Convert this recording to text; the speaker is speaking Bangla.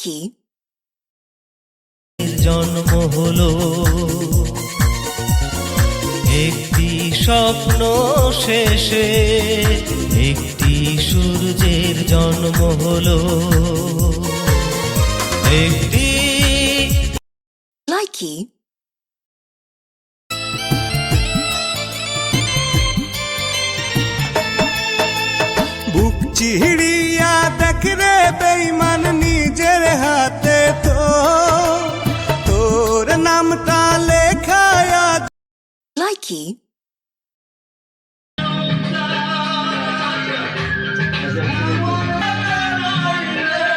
লাইকি জন্ম হলো একটি স্বপ্ন শেষে, একটি সূর্যের জন্ম হলো একটি লাইকি বুক চিড়িয়া দেখ রে বেঈমান নিজের হাতে তোর নামটা লেখা লাইকি